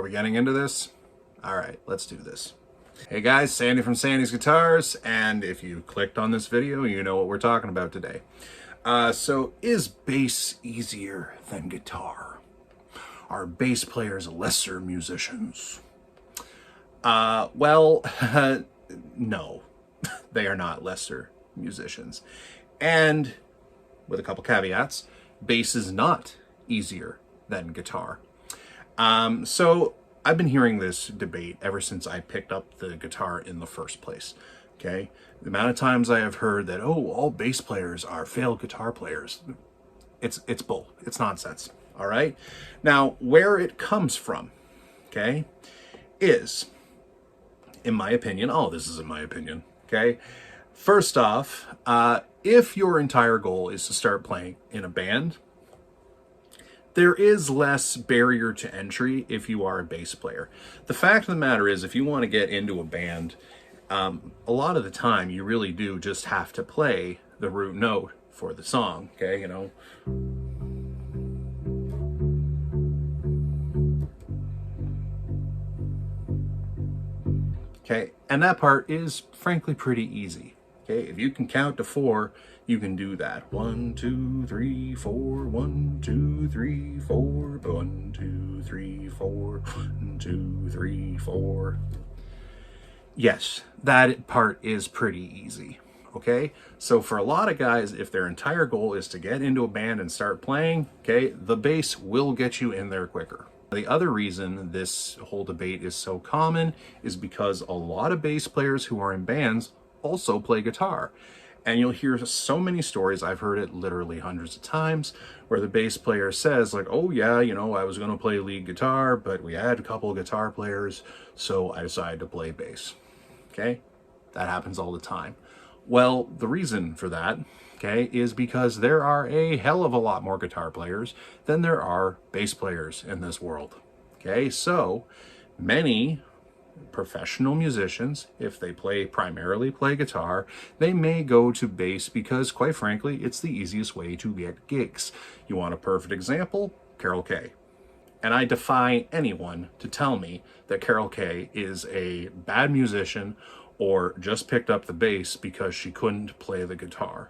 we getting into this? All right, let's do this. Hey guys, Sandy from Sandy's Guitars, and if you clicked on this video, you know what we're talking about today. So is bass easier than guitar? Are bass players lesser musicians? Well, no, they are not lesser musicians. And with a couple caveats, bass is not easier than guitar. So I've been hearing this debate ever since I picked up the guitar in the first place. Okay, the amount of times I have heard that, oh, all bass players are failed guitar players. It's bull. It's nonsense. All right. Now, where it comes from, okay, is, in my opinion, this is in my opinion. Okay, first off, if your entire goal is to start playing in a band, there is less barrier to entry if you are a bass player. The fact of the matter is, if you want to get into a band, a lot of the time you really do just have to play the root note for the song, okay, you know. Okay, and that part is frankly pretty easy. Okay, if you can count to 4, you can do that. 1, 2, 3, 4, 1, 2, 3, 4, 1, 2, 3, 4, 1, 2, 3, 4. Yes, that part is pretty easy. Okay, so for a lot of guys, if their entire goal is to get into a band and start playing, okay, the bass will get you in there quicker. The other reason this whole debate is so common is because a lot of bass players who are in bands also play guitar. And you'll hear so many stories, I've heard it literally hundreds of times, where the bass player says like, oh yeah, you know, I was going to play lead guitar, but we had a couple of guitar players, so I decided to play bass. Okay, that happens all the time. Well, the reason for that, okay, is because there are a hell of a lot more guitar players than there are bass players in this world. Okay, so many professional musicians, if they primarily play guitar, they may go to bass because, quite frankly, it's the easiest way to get gigs. You want a perfect example? Carol Kay. And I defy anyone to tell me that Carol Kay is a bad musician or just picked up the bass because she couldn't play the guitar.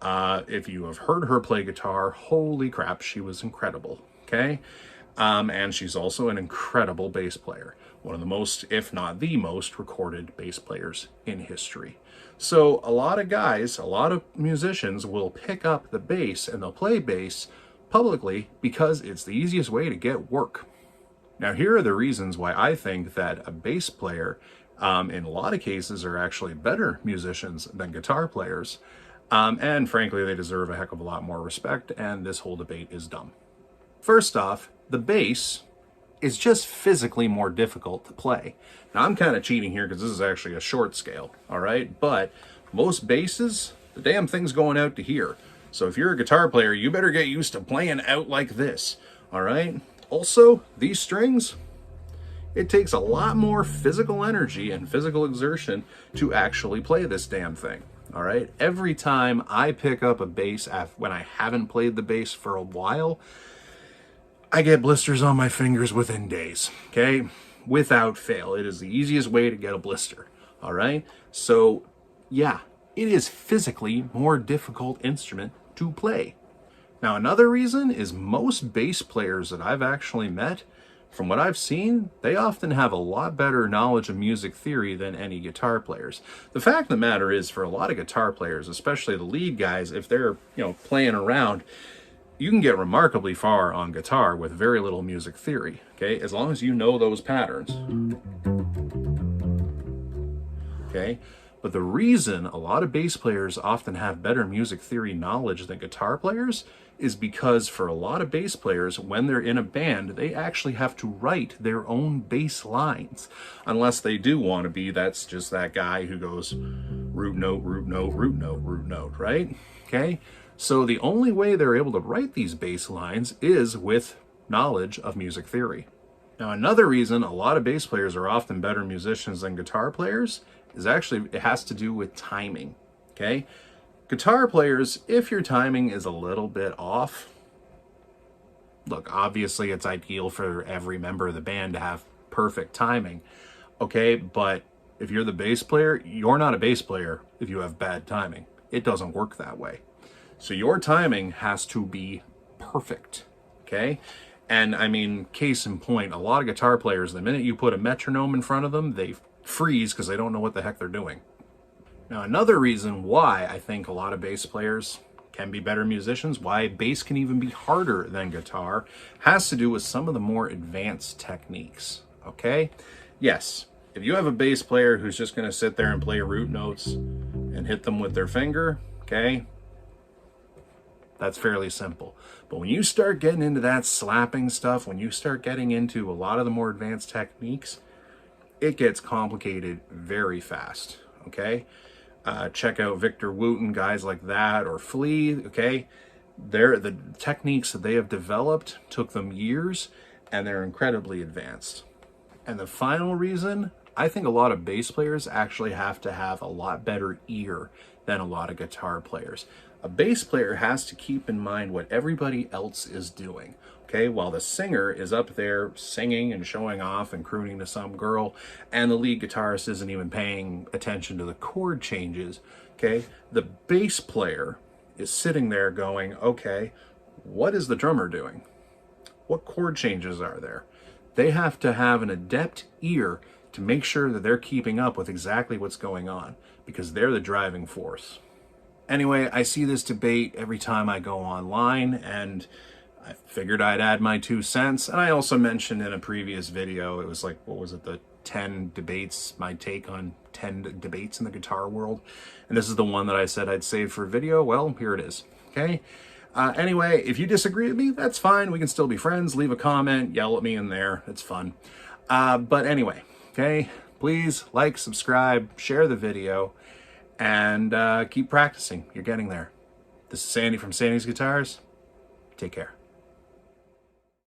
If you have heard her play guitar, holy crap, she was incredible, okay? And she's also an incredible bass player. One of the most, if not the most, recorded bass players in history. So a lot of guys, a lot of musicians will pick up the bass and they'll play bass publicly because it's the easiest way to get work. Now, here are the reasons why I think that a bass player, in a lot of cases, are actually better musicians than guitar players. And frankly, they deserve a heck of a lot more respect, and this whole debate is dumb. First off, the bass is just physically more difficult to play. Now, I'm kind of cheating here because this is actually a short scale, all right? But most basses, the damn thing's going out to here. So if you're a guitar player, you better get used to playing out like this, all right? Also, these strings, it takes a lot more physical energy and physical exertion to actually play this damn thing, all right? Every time I pick up a bass when I haven't played the bass for a while, I get blisters on my fingers within days, okay? Without fail. It is the easiest way to get a blister, all right? So, yeah, it is physically more difficult instrument to play. Now, another reason is most bass players that I've actually met, from what I've seen, they often have a lot better knowledge of music theory than any guitar players. The fact of the matter is, for a lot of guitar players, especially the lead guys, if they're, playing around, you can get remarkably far on guitar with very little music theory, okay? As long as you know those patterns. Okay? But the reason a lot of bass players often have better music theory knowledge than guitar players is because for a lot of bass players, when they're in a band, they actually have to write their own bass lines. Unless they do want to be, that's just that guy who goes root note, root note, root note, root note, right? Okay? So the only way they're able to write these bass lines is with knowledge of music theory. Now, another reason a lot of bass players are often better musicians than guitar players is actually, it has to do with timing, okay? Guitar players, if your timing is a little bit off, look, obviously it's ideal for every member of the band to have perfect timing, okay? But if you're the bass player, you're not a bass player if you have bad timing. It doesn't work that way. So your timing has to be perfect, okay? And I mean, case in point, a lot of guitar players, the minute you put a metronome in front of them, they freeze because they don't know what the heck they're doing. Now, another reason why I think a lot of bass players can be better musicians, why bass can even be harder than guitar, has to do with some of the more advanced techniques, okay? Yes, if you have a bass player who's just going to sit there and play root notes and hit them with their finger, okay, that's fairly simple. But when you start getting into that slapping stuff, when you start getting into a lot of the more advanced techniques, it gets complicated very fast, okay? Check out Victor Wooten, guys like that, or Flea, okay? The techniques that they have developed took them years, and they're incredibly advanced. And the final reason, I think a lot of bass players actually have to have a lot better ear than a lot of guitar players. A bass player has to keep in mind what everybody else is doing, okay? While the singer is up there singing and showing off and crooning to some girl, and the lead guitarist isn't even paying attention to the chord changes, okay? The bass player is sitting there going, okay, what is the drummer doing? What chord changes are there? They have to have an adept ear to make sure that they're keeping up with exactly what's going on, because they're the driving force. Anyway, I see this debate every time I go online, and I figured I'd add my 2 cents. And I also mentioned in a previous video, it was like, what was it, the 10 debates, my take on 10 debates in the guitar world. And this is the one that I said I'd save for a video. Well, here it is, okay? Anyway, if you disagree with me, that's fine. We can still be friends. Leave a comment, yell at me in there. It's fun. But anyway, okay, please like, subscribe, share the video, and keep practicing. You're getting there. This is Sandy from Sandy's Guitars. Take care.